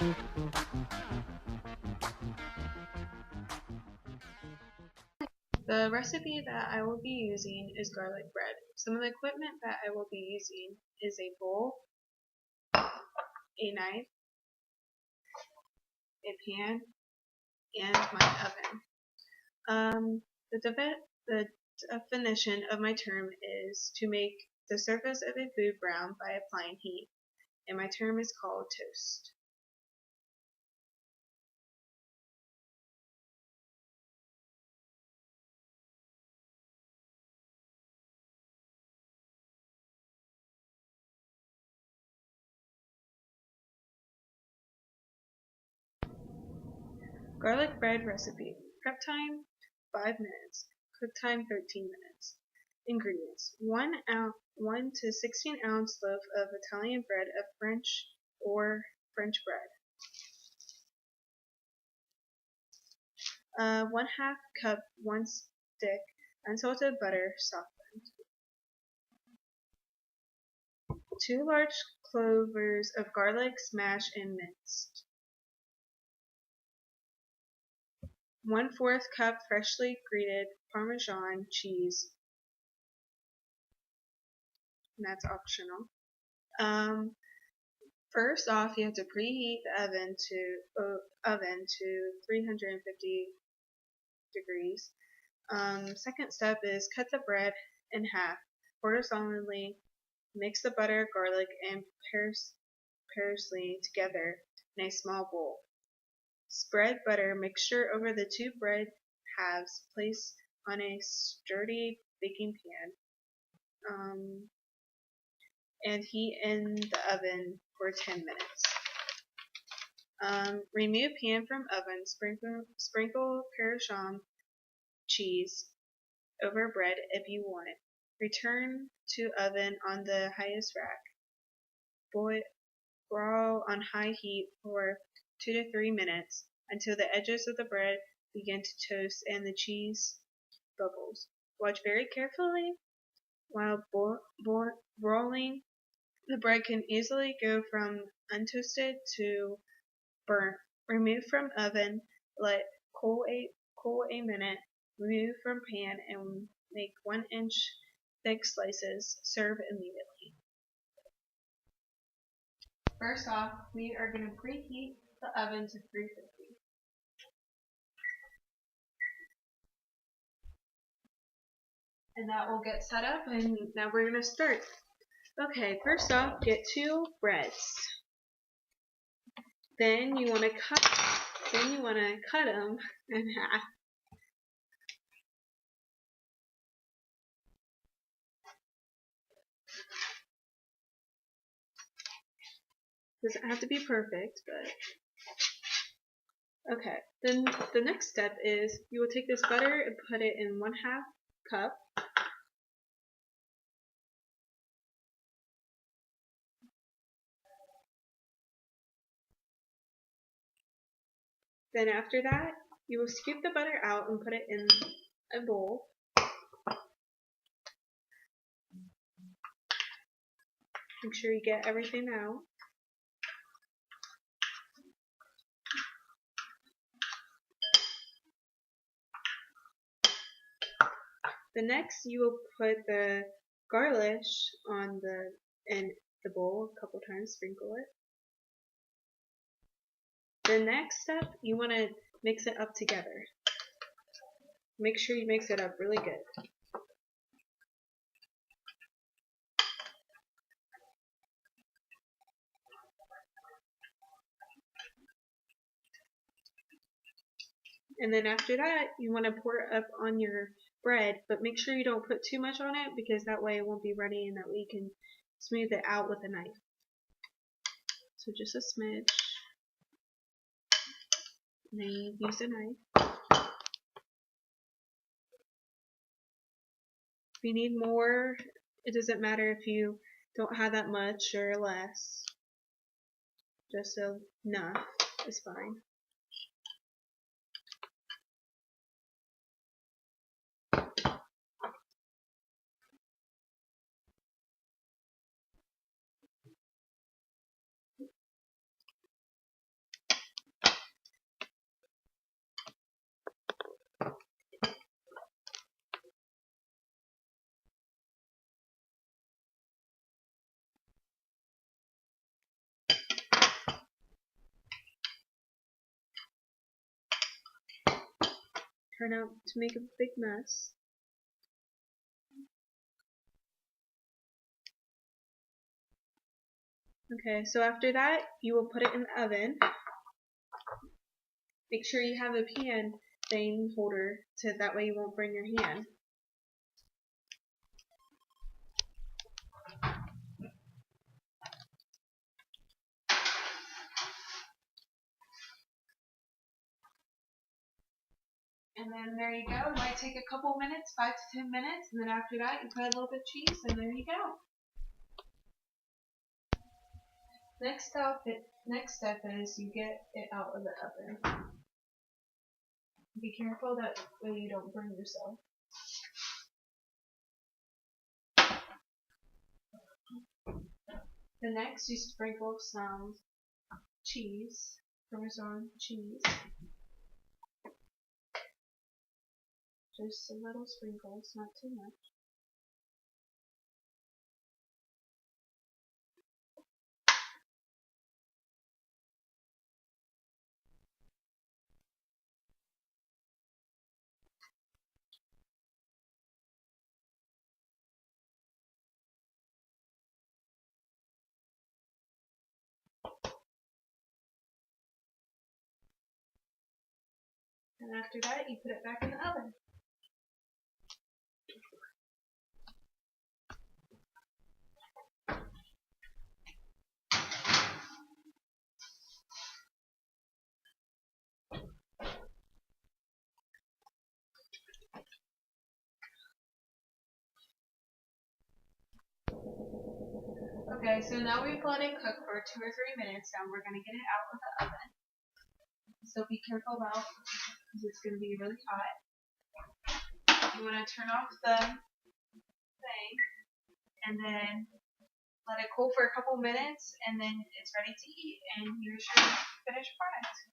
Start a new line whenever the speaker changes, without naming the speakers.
The recipe that I will be using is garlic bread. Some of the equipment that I will be using is a bowl, a knife, a pan, and my oven. The definition of my term is to make the surface of a food brown by applying heat, and my term is called toast. Garlic bread recipe. Prep time 5 minutes. Cook time 13 minutes. Ingredients: 1 to 16 ounce loaf of Italian bread of French or French bread. 1/2 cup 1 stick unsalted butter softened. 2 large clovers of garlic smashed and minced. 1/4 cup freshly grated Parmesan cheese, and that's optional. First off, you have to preheat the oven to 350 degrees. Second step is cut the bread in half, horizontally, mix the butter, garlic, and parsley together in a small bowl. Spread butter mixture over the 2 bread halves, place on a sturdy baking pan, and heat in the oven for 10 minutes. Remove pan from oven, sprinkle Parmesan cheese over bread if you want it. Return to oven on the highest rack. Broil on high heat for 2 to 3 minutes until the edges of the bread begin to toast and the cheese bubbles. Watch very carefully while broiling. The bread can easily go from untoasted to burnt. Remove from oven, let cool a minute, remove from pan, and make 1-inch thick slices. Serve immediately. First off, we are going to preheat the oven to 350. And that will get set up, and now we're going to start. Okay, first off, get 2 breads. Then you want to cut them in half. Doesn't have to be perfect, but okay. Then the next step is you will take this butter and put it in 1/2 cup. Then after that, you will scoop the butter out and put it in a bowl. Make sure you get everything out. The next, you will put the garnish in the bowl a couple times, sprinkle it. The next step, you want to mix it up together. Make sure you mix it up really good. And then after that, you want to pour it up on your bread, but make sure you don't put too much on it because that way it won't be runny and that way you can smooth it out with a knife. So just a smidge. And then you use a knife. If you need more, it doesn't matter if you don't have that much or less. Just enough is fine. turn out to make a big mess. Okay, so after that, you will put it in the oven. Make sure you have a pan thing holder so that way you won't burn your hand. And then there you go. It might take a couple minutes, 5 to 10 minutes, and then after that you put a little bit of cheese, and there you go. Next step is you get it out of the oven. Be careful that way you don't burn yourself. Then next you sprinkle some cheese, Parmesan cheese. Just a little sprinkles, not too much. And after that, you put it back in the oven. Okay, so now we've let it cook for 2 or 3 minutes. Now we're going to get it out of the oven. So be careful about because it's going to be really hot. You want to turn off the thing and then let it cool for a couple minutes, and then it's ready to eat. And here's your finished product.